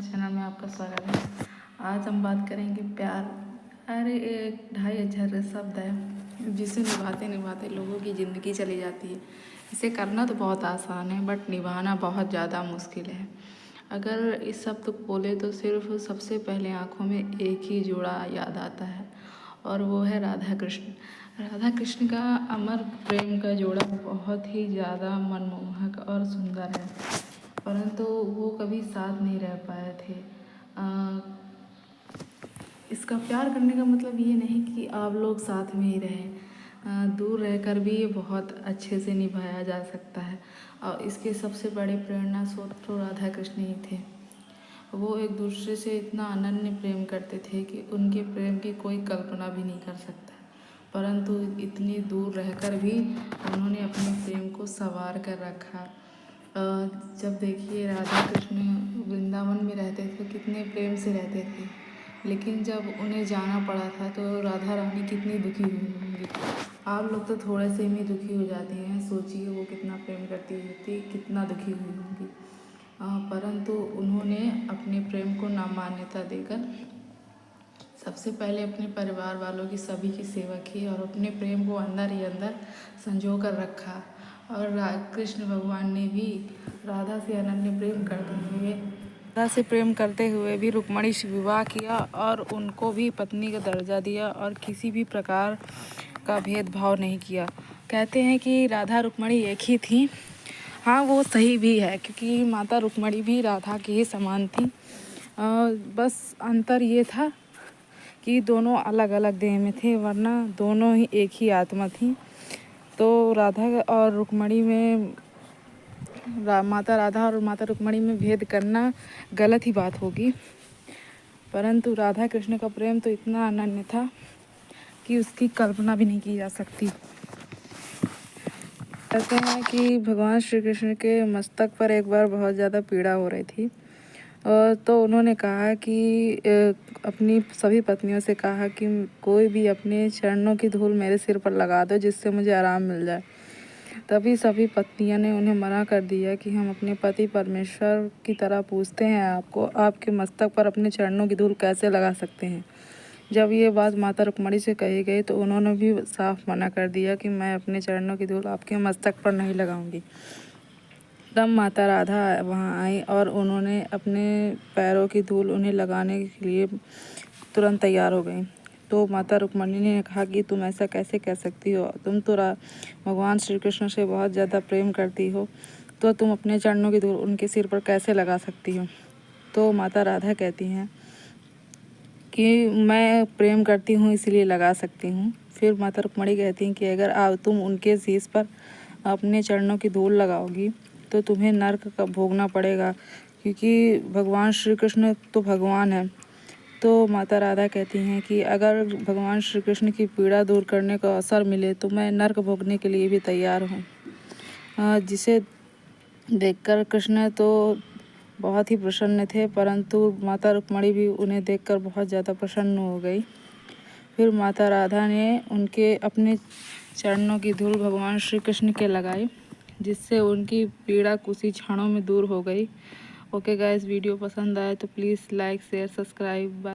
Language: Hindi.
चैनल में आपका स्वागत है। आज हम बात करेंगे प्यार। अरे एक 2,500 शब्द है जिसे निभाते निभाते लोगों की ज़िंदगी चली जाती है। इसे करना तो बहुत आसान है बट निभाना बहुत ज़्यादा मुश्किल है। अगर इस शब्द को बोले तो सिर्फ सबसे पहले आँखों में एक ही जोड़ा याद आता है और वो है राधा कृष्ण। राधा कृष्ण का अमर प्रेम का जोड़ा बहुत ही ज़्यादा मनमोहक और सुंदर है, परंतु वो कभी साथ नहीं रह पाए थे। इसका प्यार करने का मतलब ये नहीं कि आप लोग साथ में ही रहें, दूर रहकर भी ये बहुत अच्छे से निभाया जा सकता है। और इसके सबसे बड़े प्रेरणा स्रोत तो राधा कृष्ण ही थे। वो एक दूसरे से इतना अनन्य प्रेम करते थे कि उनके प्रेम की कोई कल्पना भी नहीं कर सकता, परंतु इतनी दूर रहकर भी उन्होंने अपने प्रेम को संवार कर रखा। जब देखिए राधा कृष्ण वृंदावन में रहते थे, कितने प्रेम से रहते थे, लेकिन जब उन्हें जाना पड़ा था तो राधा रानी कितनी दुखी हुई होंगी। आप लोग तो थोड़े से में दुखी हो जाते हैं, सोचिए वो कितना प्रेम करती होती, कितना दुखी हुई होंगी। परंतु उन्होंने अपने प्रेम को ना मान्यता देकर सबसे पहले अपने परिवार वालों की सभी की सेवा की और अपने प्रेम को अंदर ही अंदर संजो कर रखा। और कृष्ण भगवान ने भी राधा से अनन्य प्रेम करते हुए भी रुक्मणी से विवाह किया और उनको भी पत्नी का दर्जा दिया और किसी भी प्रकार का भेदभाव नहीं किया। कहते हैं कि राधा रुक्मणी एक ही थी। हाँ, वो सही भी है, क्योंकि माता रुक्मणी भी राधा के ही समान थी। बस अंतर ये था कि दोनों अलग अलग देह में थे, वरना दोनों ही एक ही आत्मा थी। तो राधा और रुक्मणी में माता राधा और माता रुक्मणी में भेद करना गलत ही बात होगी, परंतु राधा कृष्ण का प्रेम तो इतना अनन्य था कि उसकी कल्पना भी नहीं की जा सकती। कहते हैं कि भगवान श्री कृष्ण के मस्तक पर एक बार बहुत ज़्यादा पीड़ा हो रही थी, और तो उन्होंने कहा कि अपनी सभी पत्नियों से कहा कि कोई भी अपने चरणों की धूल मेरे सिर पर लगा दो जिससे मुझे आराम मिल जाए। तभी सभी पत्नियों ने उन्हें मना कर दिया कि हम अपने पति परमेश्वर की तरह पूजते हैं आपको, आपके मस्तक पर अपने चरणों की धूल कैसे लगा सकते हैं। जब ये बात माता रुक्मणी से कही गई तो उन्होंने भी साफ मना कर दिया कि मैं अपने चरणों की धूल आपके मस्तक पर नहीं लगाऊंगी। तब माता राधा वहाँ आई और उन्होंने अपने पैरों की धूल उन्हें लगाने के लिए तुरंत तैयार हो गई। तो माता रुक्मणी ने कहा कि तुम ऐसा कैसे कह सकती हो, तुम तो भगवान श्री कृष्ण से बहुत ज़्यादा प्रेम करती हो, तो तुम अपने चरणों की धूल उनके सिर पर कैसे लगा सकती हो। तो माता राधा कहती हैं कि मैं प्रेम करती हूँ इसलिए लगा सकती हूँ। फिर माता रुक्मणी कहती हैं कि अगर तुम उनके शीश पर अपने चरणों की धूल लगाओगी तो तुम्हें नरक का भोगना पड़ेगा, क्योंकि भगवान श्री कृष्ण तो भगवान है। तो माता राधा कहती हैं कि अगर भगवान श्री कृष्ण की पीड़ा दूर करने का अवसर मिले तो मैं नरक भोगने के लिए भी तैयार हूँ। जिसे देखकर कृष्ण तो बहुत ही प्रसन्न थे, परंतु माता रुक्मणी भी उन्हें देखकर बहुत ज़्यादा प्रसन्न हो गई। फिर माता राधा ने उनके अपने चरणों की धूल भगवान श्री कृष्ण के लगाई, जिससे उनकी पीड़ा कुछ ही क्षणों में दूर हो गई। ओके गाइस, वीडियो पसंद आए तो प्लीज़ लाइक शेयर सब्सक्राइब।